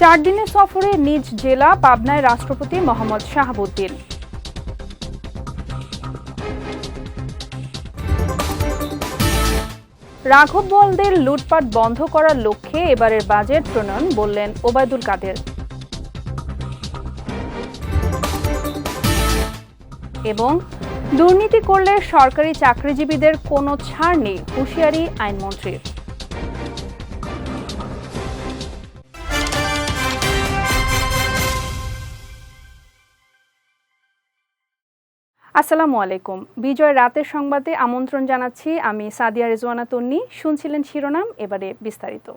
4 দিনের সফরে নিজ জেলা পাবনায় রাষ্ট্রপতি মোহাম্মদ শাহাবুদ্দিন। রাঘব বোয়ালদের লুটপাট বন্ধ করার লক্ষ্যে এবারের বাজেট প্রণয়ন, বললেন ওবায়দুল কাদের। এবং দুর্নীতি করলে সরকারি চাকরিজীবীদের কোনো ছাড় নেই, হুঁশিয়ারি আইনমন্ত্রীর। আসসালামু আলাইকুম। বিজয় রাতের সংবাদে আমন্ত্রণ জানাচ্ছি আমি সাদিয়া রেজওয়ানা তন্নি। শুনছিলেন শিরোনাম, এবারে বিস্তারিত।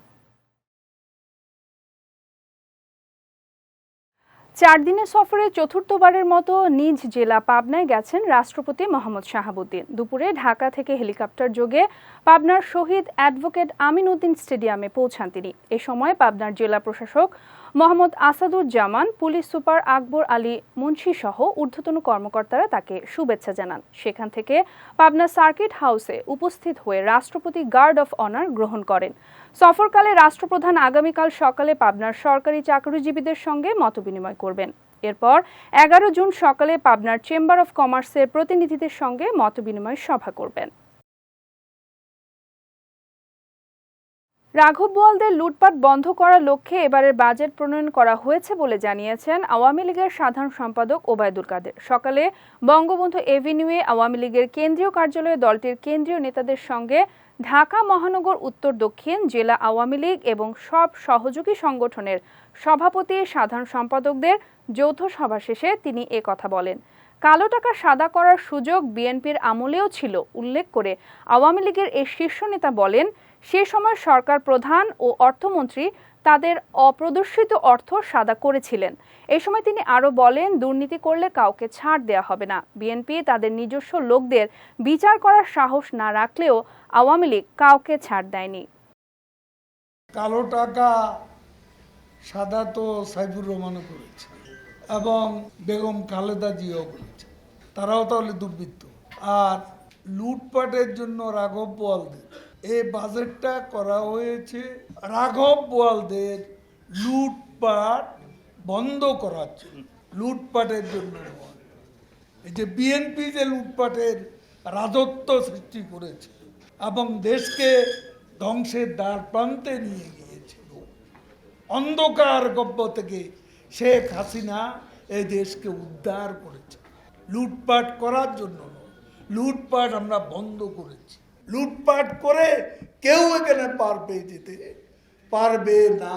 4 দিনের সফরে চতুর্থবারের মতো নিজ জেলা পাবনায় গেছেন রাষ্ট্রপতি মোহাম্মদ শাহাবুদ্দিন। দুপুরে ঢাকা থেকে হেলিকপ্টার যোগে পাবনার শহীদ অ্যাডভোকেট আমিন উদ্দিন স্টেডিয়ামে পৌঁছান তিনি। এ সময় পাবনার জেলা প্রশাসক মোহাম্মদ আসাদুজ্জামান, পুলিশ সুপার আকবর আলী মুন্সি সহ ঊর্ধ্বতন কর্মকর্তারা তাকে শুভেচ্ছা জানান। সেখান থেকে পাবনা সার্কিট হাউসে উপস্থিত হয়ে রাষ্ট্রপতি গার্ড অফ অনার গ্রহণ করেন। সফরকালে রাষ্ট্রপ্রধান আগামীকাল সকালে পাবনার সরকারি চাকরিজীবীদের সঙ্গে মতবিনিময় করবেন। এরপর 11 জুন সকালে পাবনার চেম্বার অফ কমার্সের প্রতিনিধিদের সঙ্গে মতবিনিময় সভা করবেন। রাঘব বোয়ালদের লুটপাট বন্ধ করার লক্ষ্যে এবারের বাজেট প্রণয়ন করা হয়েছে বলে জানিয়েছেন আওয়ামী লীগের সাধারণ সম্পাদক ওবায়দুল কাদের। সকালে বঙ্গবন্ধু এভিনিউয়ে আওয়ামী লীগের কেন্দ্রীয় কার্যালয়ে দলটির কেন্দ্রীয় নেতাদের সঙ্গে ঢাকা মহানগর উত্তর দক্ষিণ জেলা আওয়ামী লীগ এবং সব সহযোগী সংগঠনের সভাপতি সাধারণ সম্পাদকদের যৌথ সভা শেষে তিনি এ কথা বলেন। কালো টাকা সাদা করার সুযোগ বিএনপির আমলেও ছিল উল্লেখ করে আওয়ামী লীগের এই শীর্ষ নেতা বলেন, সে সময় সরকার প্রধান ও অর্থমন্ত্রী তাদের অপ্রদর্শিত অর্থ সাদা করেছিলেন। এই সময় তিনি আরও বলেন, দুর্নীতি করলে কাউকে ছাড় দেয়া হবে না। বিএনপি তাদের নিজস্ব লোকদের বিচার করার সাহস না রাখলেও আওয়ামী লীগ কাউকে ছাড় দেয়নি। কালো টাকা সাদা তো সাইফুর রহমানও করেছে এবং বেগম খালেদা জিও করেছে, তারাও তাহলে দুর্বৃত্ত। আর লুটপাটের জন্য রাঘব বোয়ালদের এই বাজেটটা করা হয়েছে রাঘব বোয়ালদের লুটপাট বন্ধ করার জন্য, লুটপাটের জন্য নয়। এই যে বিএনপি যে লুটপাটের রাজত্ব সৃষ্টি করেছে এবং দেশকে ধ্বংসের দ্বার প্রান্তে নিয়ে গিয়েছিল, অন্ধকার গব্য থেকে শেখ হাসিনা এই দেশকে উদ্ধার করেছে। লুটপাট করার জন্য নয়, লুটপাট আমরা বন্ধ করেছি। লুটপাট করে কেউ এখানে পার পেয়ে যেতে পারবে না।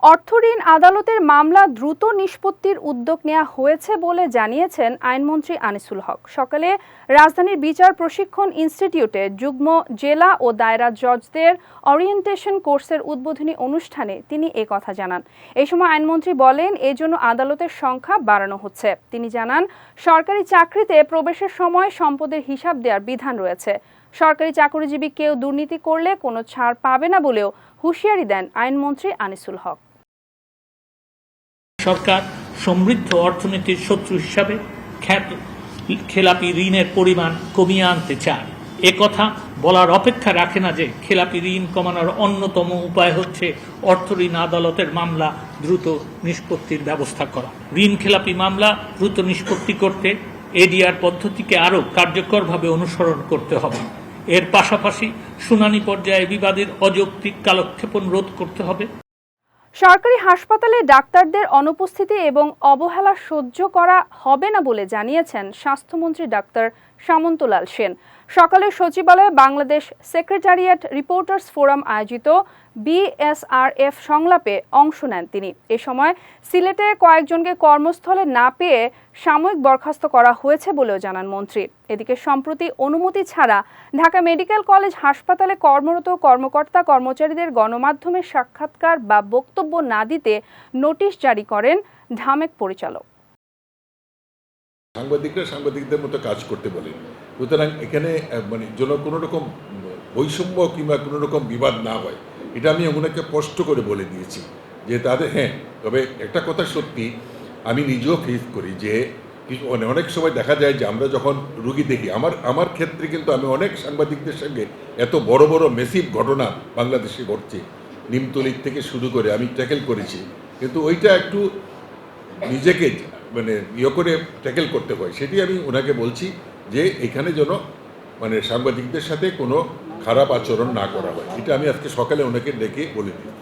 অর্থঋণ আদালতের মামলা দ্রুত নিষ্পত্তির উদ্যোগ নেওয়া হয়েছে বলে জানিয়েছেন আইনমন্ত্রী আনিসুল হক। সকালে রাজধানীর বিচার প্রশিক্ষণ ইনস্টিটিউটে যুগ্ম জেলা ও দায়রা জজদের অরিয়েন্টেশন কোর্সের উদ্বোধনী অনুষ্ঠানে তিনি এ কথা জানান। এই সময় আইনমন্ত্রী বলেন, এজন্য আদালতের সংখ্যা বাড়ানো হচ্ছে। তিনি জানান, সরকারি চাকরিতে প্রবেশের সময় সম্পদের হিসাব দেওয়ার বিধান রয়েছে। সরকারি চাকরিজীবী কেউ দুর্নীতি করলে কোনো ছাড় পাবে না বলেও হুঁশিয়ারি দেন আইনমন্ত্রী আনিসুল হক। সরকার সমৃদ্ধ অর্থনীতির শত্রু হিসাবে খেলাপি ঋণের পরিমাণ কমিয়ে আনতে চায়। কথা বলার অপেক্ষা রাখে না যে খেলাপি ঋণ কমানোর অন্যতম উপায় হচ্ছে অর্থঋণ আদালতের মামলা দ্রুত নিষ্পত্তির ব্যবস্থা করা। ঋণ খেলাপি মামলা দ্রুত নিষ্পত্তি করতে এডিআর পদ্ধতিকে আরও কার্যকরভাবে অনুসরণ করতে হবে। এর পাশাপাশি শুনানি পর্যায়ে বিবাদের অযৌক্তিক কালক্ষেপণ রোধ করতে হবে। সরকারি হাসপাতালে ডাক্তারদের অনুপস্থিতি এবং অবহেলা সহ্য করা হবে না বলে জানিয়েছেন স্বাস্থ্যমন্ত্রী ডাক্তার সামন্তলাল সেন। সকালে সচিবালয়ে বাংলাদেশ সেক্রেটারিয়েট রিপোর্টার্স ফোরাম আয়োজিত বিএসআরএফ সংলাপে অংশ নেন তিনি। এ সময় সিলেটে কয়েকজনকে কর্মস্থলে না পেয়ে সাময়িক বরখাস্ত করা হয়েছে বলেও জানান মন্ত্রী। এদিকে সম্প্রতি অনুমতি ছাড়া ঢাকা মেডিকেল কলেজ হাসপাতালে কর্মরত কর্মকর্তা কর্মচারীদের গণমাধ্যমের সাক্ষাৎকার বা বক্তব্য না দিতে নোটিশ জারি করেন ঢামেক পরিচালক। সাংবাদিকরা সাংবাদিকদের মতো কাজ করতে বলে, সুতরাং এখানে যেন কোনো রকম বৈষম্য কিংবা কোনো রকম বিবাদ না হয়, এটা আমি ওনাকে স্পষ্ট করে বলে দিয়েছি যে তাদের তবে একটা কথা সত্যি, আমি নিজেও ফেস করি যে অনেক সময় দেখা যায় যে আমরা যখন রুগী দেখি, আমার ক্ষেত্রে কিন্তু আমি অনেক সাংবাদিকদের সঙ্গে এত বড় বড় মেসিভ ঘটনা বাংলাদেশে ঘটছে, নিমতলির থেকে শুরু করে আমি ট্যাকেল করেছি, কিন্তু ওইটা একটু নিজেকে মানে করে ট্যাকেল করতে হয়। সেটি আমি ওনাকে বলছি যে এখানে যেন মানে সাংবাদিকদের সাথে কোনো খারাপ আচরণ না করা হয়। এটা আমি আজকে সকালে ওনাকে ডেকে বলে দিই।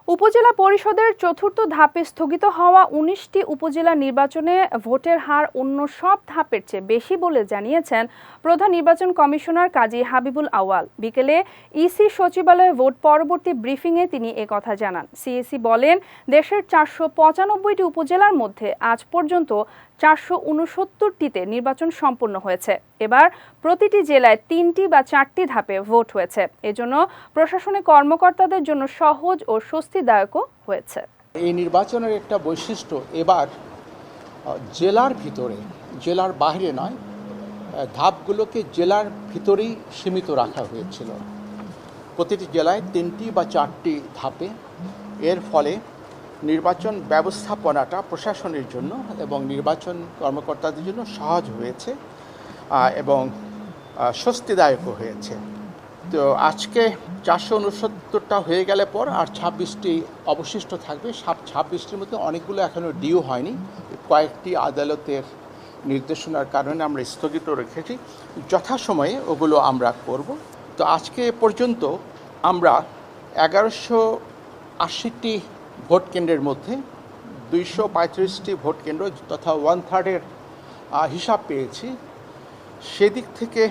উপজেলা পরিষদের চতুর্থ ধাপে স্থগিত হওয়া 19টি উপজেলা নির্বাচনে ভোটের হার অন্য সব ধাপের চেয়ে বেশি বলে জানিয়েছেন প্রধান নির্বাচন কমিশনার কাজী হাবিবুল আউয়াল। বিকেলে ইসি সচিবালয়ে ভোট পরবর্তী ব্রিফিংয়ে তিনি একথা জানান। সিএসি বলেন, দেশের 495টি উপজেলার মধ্যে আজ পর্যন্ত 469টিতে নির্বাচন সম্পন্ন হয়েছে। এবার প্রতিটি জেলায় 3টি বা 4টি ধাপে ভোট হয়েছে। এজন্য প্রশাসনিক কর্মকর্তাদের জন্য সহজ ও স্বস্তিদায়কও হয়েছে। এই নির্বাচনের একটা বৈশিষ্ট্য, এবার জেলার ভিতরে, জেলার বাইরে নয়, ধাপগুলোকে জেলার ভিতরেই সীমিত রাখা হয়েছিল। প্রতিটি জেলায় 3টি বা 4টি ধাপে। এর ফলে নির্বাচন ব্যবস্থাপনাটা প্রশাসনের জন্য এবং নির্বাচন কর্মকর্তাদের জন্য সহজ হয়েছে এবং স্বস্তিদায়কও হয়েছে। তো আজকে 469টা হয়ে গেলে পর আর 26টি অবশিষ্ট থাকবে। 26টির মধ্যে অনেকগুলো এখনও ডিউ হয়নি, কয়েকটি আদালতের নির্দেশনার কারণে আমরা স্থগিত রেখেছি। যথাসময়ে ওগুলো আমরা করব। তো আজকে পর্যন্ত আমরা 1180টি ভোট কেন্দ্রের মধ্যে 235টি ভোট কেন্দ্র তথা 1/3 হিসাব পেয়েছি। সেদিক থেকে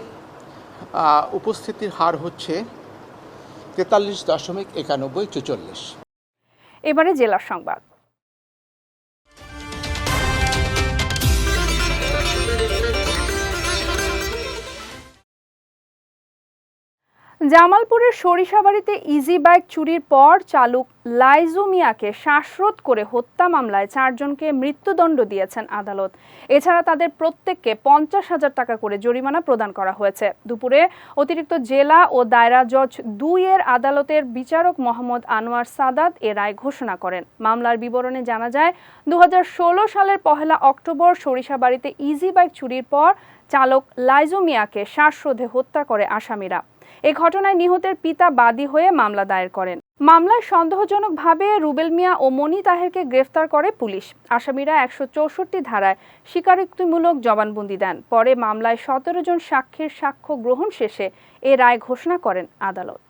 উপস্থিতির হার হচ্ছে 43.9144। এবারে জেলার সংবাদ। জামালপুরের সরিষাবাড়িতে ইজি বাইক চুরির পর চালক লাইজু মিয়াকে শ্বাসরোধ করে হত্যা মামলায় 4 জনকে মৃত্যুদণ্ড দিয়েছেন আদালত। এছাড়া তাদের প্রত্যেককে 50,000 টাকা করে জরিমানা প্রদান করা হয়েছে। দুপুরে অতিরিক্ত জেলা ও দায়রা জজ 2 এর আদালতের বিচারক মোহাম্মদ আনোয়ার সাদাত এ রায় ঘোষণা করেন। মামলার বিবরণে জানা যায়, 2016 সালের 1 অক্টোবর সরিষাবাড়িতে ইজি বাইক চুরির পর চালক লাইজু মিয়াকে শ্বাসরোধে হত্যা করে আসামিরা। এই ঘটনায় নিহতের পিতা বাদী হয়ে মামলা দায়ের করেন। মামলায় সন্দেহজনকভাবে রুবেল মিয়া ও মনি তাহেরকে গ্রেফতার করে পুলিশ। আসামিরা 164 ধারায় স্বীকারোক্তিমূলক জবানবন্দি দেন। পরে মামলায় 17 জন সাক্ষীর সাক্ষ্য গ্রহণ শেষে এ রায় ঘোষণা করেন আদালত।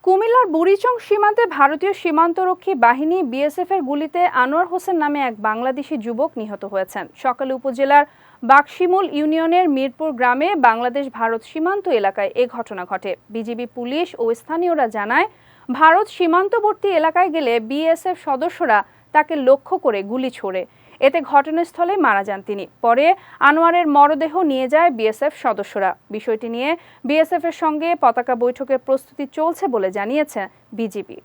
কুমিল্লার বুড়িচং সীমান্তে ভারতীয় সীমান্তরক্ষী বাহিনী বিএসএফ এর গুলিতে আনোয়ার হোসেন নামে এক বাংলাদেশি যুবক নিহত হয়েছেন। সকালে উপজেলার বাকশিমুল ইউনিয়নের মিরপুর গ্রামে বাংলাদেশ ভারত সীমান্ত এলাকায় এ ঘটনা ঘটে। বিজিবি পুলিশ ও স্থানীয়রা জানায়, ভারত সীমান্তবর্তী এলাকায় গেলে বিএসএফ সদস্যরা তাকে লক্ষ্য করে গুলি ছোড়ে। এতে ঘটনাস্থলে মারা যান তিনি। পরে আনোয়ারের মরদেহ নিয়ে যায় বিএসএফ সদস্যরা। বিষয়টি নিয়ে বিএসএফ এর সঙ্গে পতাকা বৈঠকের প্রস্তুতি চলছে বলে জানিয়েছে বিজিবি।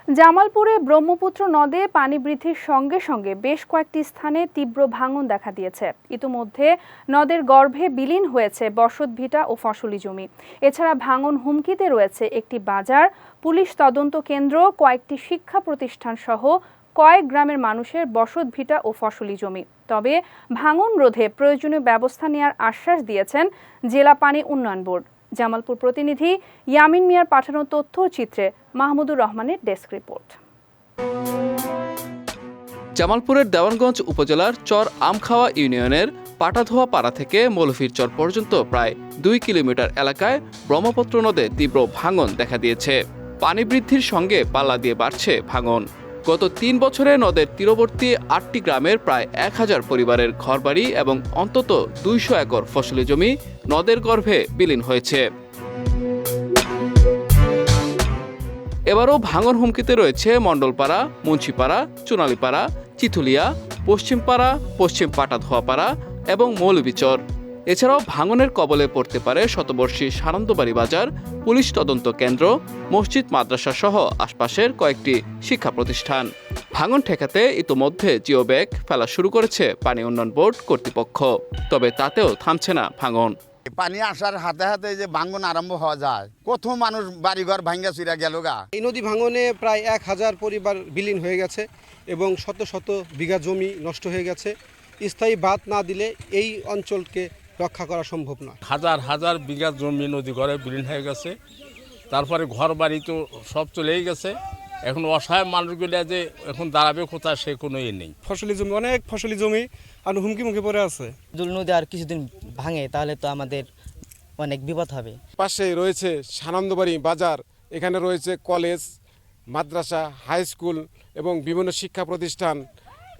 জামালপুরে ব্রহ্মপুত্র নদে পানি বৃদ্ধির সঙ্গে সঙ্গে বেশ কয়েকটি স্থানে তীব্র ভাঙন দেখা দিয়েছে। ইতোমধ্যে নদের গর্ভে বিলীন হয়েছে বসতভিটা ও ফসলি জমি। এছাড়া ভাঙন হুমকিতে রয়েছে একটি বাজার, পুলিশ তদন্ত কেন্দ্র, কয়েকটি শিক্ষা প্রতিষ্ঠান সহ কয়েক গ্রামের মানুষের বসতভিটা ও ফসলি জমি। তবে ভাঙন রোধে প্রয়োজনীয় ব্যবস্থা নেওয়ার আশ্বাস দিয়েছেন জেলা পানি উন্নয়ন বোর্ড। জামালপুর প্রতিনিধি ইয়ামিন মিয়ার পাঠানো তথ্য চিত্রে মাহমুদুর রহমানের ডেস্ক রিপোর্ট। জামালপুরের দেওয়ানগঞ্জ উপজেলার চর আমখাওয়া ইউনিয়নের পাটাধোয়া পাড়া থেকে মৌলভীর চর পর্যন্ত প্রায় 2 কিলোমিটার এলাকায় ব্রহ্মপুত্র নদে তীব্র ভাঙন দেখা দিয়েছে। পানি বৃদ্ধির সঙ্গে পাল্লা দিয়ে বাড়ছে ভাঙন। গত 3 বছরে নদের তীরবর্তী 8টি গ্রামের প্রায় 1000 পরিবারের ঘরবাড়ি এবং অন্তত 200 একর ফসলি জমি নদের গর্ভে বিলীন হয়েছে। এবারও ভাঙন হুমকিতে রয়েছে মণ্ডলপাড়া, মুন্সিপাড়া, চুনালীপাড়া, চিথুলিয়া, পশ্চিমপাড়া, পশ্চিম পাটাধোয়াপাড়া এবং মৌলভীচর। এছাড়াও ভাঙনের কবলে পড়তে পারে শতবর্ষী সানন্দবাড়ি বাজার, পুলিশ তদন্ত কেন্দ্র, মসজিদ, মাদ্রাসা সহ আশপাশের কয়েকটি শিক্ষা প্রতিষ্ঠান। ভাঙন ঠেকাতে ইতোমধ্যে জিও ব্যাগ ফেলা শুরু করেছে পানি উন্নয়ন বোর্ড কর্তৃপক্ষ। তবে তাতেও থামছে না ভাঙন। পানি আসার হাতে হাতে যে ভাঙন আরম্ভ হওয়া যায়, কত মানুষ বাড়িঘর ভাঙ্গা চুরা গেল গা। এই নদী ভাঙনে প্রায় 1000 পরিবার বিলীন হয়ে গেছে এবং শত শত বিঘা জমি নষ্ট হয়ে গেছে স্থায়ী বাঁধ না দিলে এই অঞ্চলকে রক্ষা করা সম্ভব নয়। হাজার হাজার বিঘা জমি নদী ঘরে বিলীন হয়ে গেছে, তারপরে ঘর বাড়ি তো সব চলেই গেছে। এখন অসহায় মানুষগুলো যে এখন দাঁড়াবে কোথায় সে কোনো নেই। ফসলি জমি, অনেক ফসলি জমি আর হুমকি মুখে পড়ে আছে। যদি নদী আর কিছুদিন ভাঙে তাহলে তো আমাদের অনেক বিপদ হবে। পাশে রয়েছে সানন্দবাড়ি বাজার, এখানে রয়েছে কলেজ, মাদ্রাসা, হাই স্কুল এবং বিভিন্ন শিক্ষা প্রতিষ্ঠান,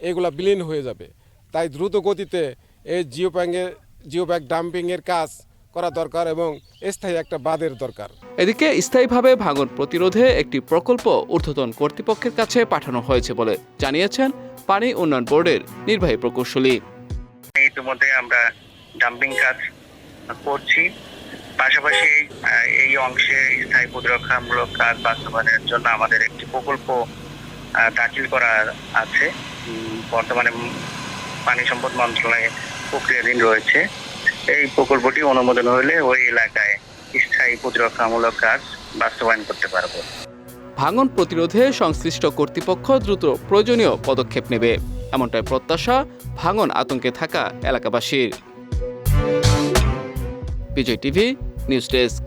এগুলা বিলীন হয়ে যাবে। তাই দ্রুত গতিতে এই জিওব্যাগ ডাম্পিংয়ের কাজ করা দরকার এবং স্থায়ী একটা বাঁধের দরকার। এদিকে স্থায়ীভাবে ভাঙন প্রতিরোধে একটি প্রকল্প ঊর্ধ্বতন কর্তৃপক্ষের কাছে পাঠানো হয়েছে বলে জানিয়েছেন পানি উন্নয়ন বোর্ডের নির্বাহী প্রকৌশলী। ইতিমধ্যে আমরা ডাম্পিং কাজ করছি, পাশাপাশি এই অংশে স্থায়ী প্রতিরক্ষামূলক কাজ বাস্তবায়নের জন্য আমাদের একটি প্রকল্প দাখিল করা আছে। বর্তমানে পানি সম্পদ মন্ত্রণালয়ে প্রক্রিয়াধীন রয়েছে। এই প্রকল্পটি অনুমোদন হলে ওই এলাকায় স্থায়ী প্রতিরক্ষামূলক কাজ বাস্তবায়ন করতে পারব। ভাঙন প্রতিরোধে সংশ্লিষ্ট কর্তৃপক্ষ দ্রুত প্রয়োজনীয় পদক্ষেপ নেবে, এমনটাই প্রত্যাশা ভাঙন আতঙ্কে থাকা এলাকাবাসীর। Bijoy TV news desk.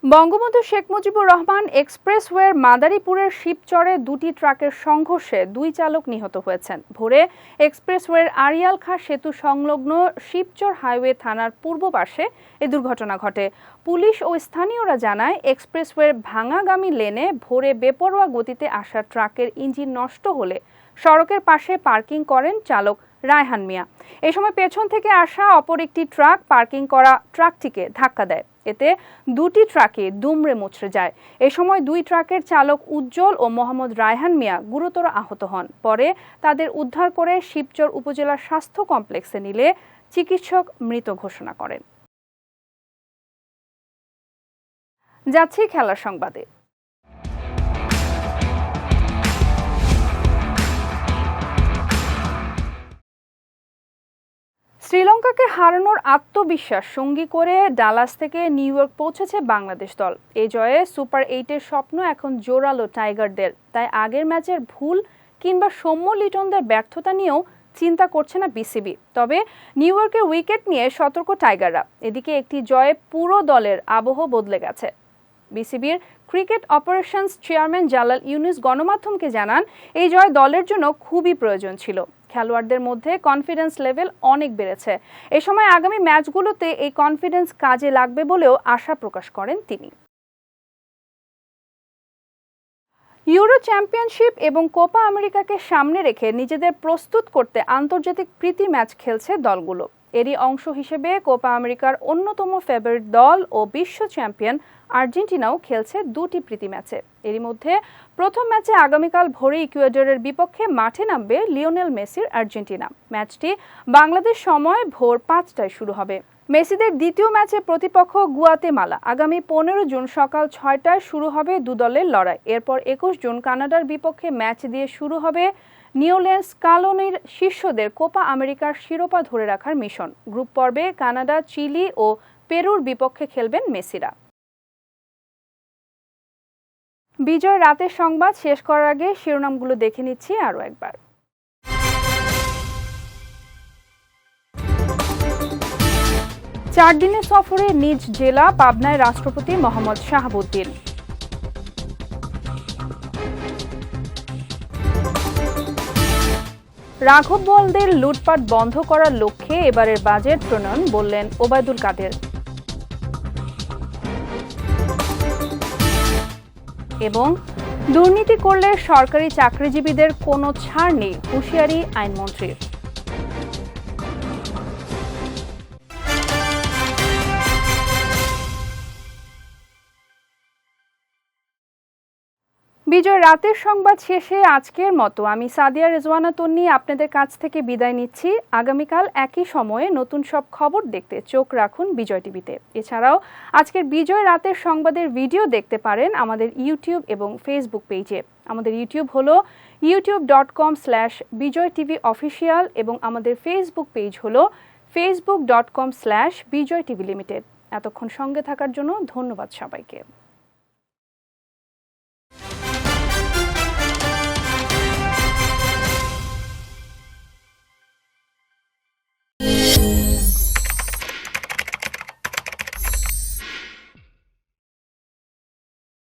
Bangabandhu Sheikh Mujibur Rahman এক্সপ্রেসওয়ের মাদারীপুরের শিবচরে দুটি ট্রাকের সংঘর্ষে 2 চালক নিহত হয়েছেন। ভোরে এক্সপ্রেসওয়ের আড়িয়াল খাঁ সেতু সংলগ্ন শিবচর হাইওয়ে থানার পূর্ব পাশে এই দুর্ঘটনা ঘটে। পুলিশ ও স্থানীয়রা জানায়, এক্সপ্রেসওয়ের ভাঙাগামী লেনে ভোরে বেপরোয়া গতিতে আসা ট্রাকের ইঞ্জিন নষ্ট হলে সড়কের পাশে পার্কিং করেন চালক রায়হান মিয়া। এ সময় পেছন থেকে আসা অপর একটি ট্রাক পার্কিং করা ট্রাকটিকে ধাক্কা দেয়। এতে দুটি ট্রাকে দুমড়ে মুচড়ে যায়। এ সময় 2 ট্রাকের চালক উজ্জ্বল ও মোহাম্মদ রায়হান মিয়া গুরুতর আহত হন। পরে তাদের উদ্ধার করে শিবচর উপজেলা স্বাস্থ্য কমপ্লেক্সে নিলে চিকিৎসক মৃত ঘোষণা করেন। যাচ্ছি খেলার সংবাদে। শ্রীলঙ্কাকে হারানোর আত্মবিশ্বাস সঙ্গী করে ডালাস থেকে নিউ ইয়র্ক পৌঁছেছে বাংলাদেশ দল। এই জয়ে সুপার 8-এর স্বপ্ন এখন জোরালো টাইগারদের। তাই আগের ম্যাচের ভুল কিংবা সৌম্য লিটনদের ব্যর্থতা নিয়েও চিন্তা করছে না বিসিবি। তবে নিউ ইয়র্কের উইকেট নিয়ে সতর্ক টাইগাররা। এদিকে একটি জয়ে পুরো দলের আবহ বদলে গেছে। বিসিবির cricket operations chairman Jalal Yunus গণমাধ্যমকে জানান, এই জয় দলের জন্য খুবই প্রয়োজন ছিল। খেলোয়াড়দের মধ্যে কনফিডেন্স লেভেল অনেক বেড়েছে। এই সময় আগামী ম্যাচগুলোতে এই কনফিডেন্স কাজে লাগবে বলেও আশা প্রকাশ করেন তিনি। ইউরো চ্যাম্পিয়নশিপ এবং কোপা আমেরিকাকে সামনে রেখে নিজেদের প্রস্তুত করতে আন্তর্জাতিক প্রীতি ম্যাচ খেলছে দলগুলো। এরই অংশ হিসেবে কোপা আমেরিকার অন্যতম ফেভারিট দল ও বিশ্ব চ্যাম্পিয়ন আর্জেন্টিনাও খেলছে 2টি প্রীতি ম্যাচে। এরই মধ্যে প্রথম ম্যাচে আগামীকাল ভোরে ইকুয়েডরের বিপক্ষে মাঠে নামবে লিওনেল মেসির আর্জেন্টিনা। ম্যাচটি বাংলাদেশ সময় ভোর 5টায় শুরু হবে। মেসিদের দ্বিতীয় ম্যাচে প্রতিপক্ষ গুয়াতেমালা। আগামী 15 জুন সকাল 6টায় শুরু হবে 2 দলের লড়াই। এরপর 21 জুন কানাডার বিপক্ষে ম্যাচ দিয়ে শুরু হবে নিওলেন্স স্কালোনির শিষ্যদের কোপা আমেরিকার শিরোপা ধরে রাখার মিশন। গ্রুপ পর্বে কানাডা, চিলি ও পেরুর বিপক্ষে খেলবেন মেসিরা। বিজয় রাতের সংবাদ শেষ করার আগে শিরোনামগুলো দেখে নিচ্ছি আরও একবার। চার দিনের সফরে নিজ জেলা পাবনায় রাষ্ট্রপতি মোহাম্মদ শাহাবুদ্দিন। রাঘব বোয়ালদের লুটপাট বন্ধ করার লক্ষ্যে এবারের বাজেট প্রণয়ন, বললেন ওবায়দুল কাদের। এবং দুর্নীতি করলে সরকারি চাকরিজীবীদের কোনো ছাড় নেই, হুঁশিয়ারি আইনমন্ত্রীর। বিজয় রাতের সংবাদ শেষে আজকের মতো আমি সাদিয়া রেজওয়ানা তন্নি আপনাদের কাছ থেকে বিদায় নিচ্ছি। আগামীকাল একই সময়ে নতুন সব খবর দেখতে চোখ রাখুন বিজয় টিভিতে। এছাড়াও আজকের বিজয় রাতের সংবাদের ভিডিও দেখতে পারেন আমাদের ইউটিউব এবং ফেসবুক পেজে। আমাদের ইউটিউব হলো youtube.com/bijoytvofficial এবং আমাদের ফেসবুক পেজ হলো facebook.com/bijoytvlimited। এতক্ষণ সঙ্গে থাকার জন্য ধন্যবাদ সবাইকে।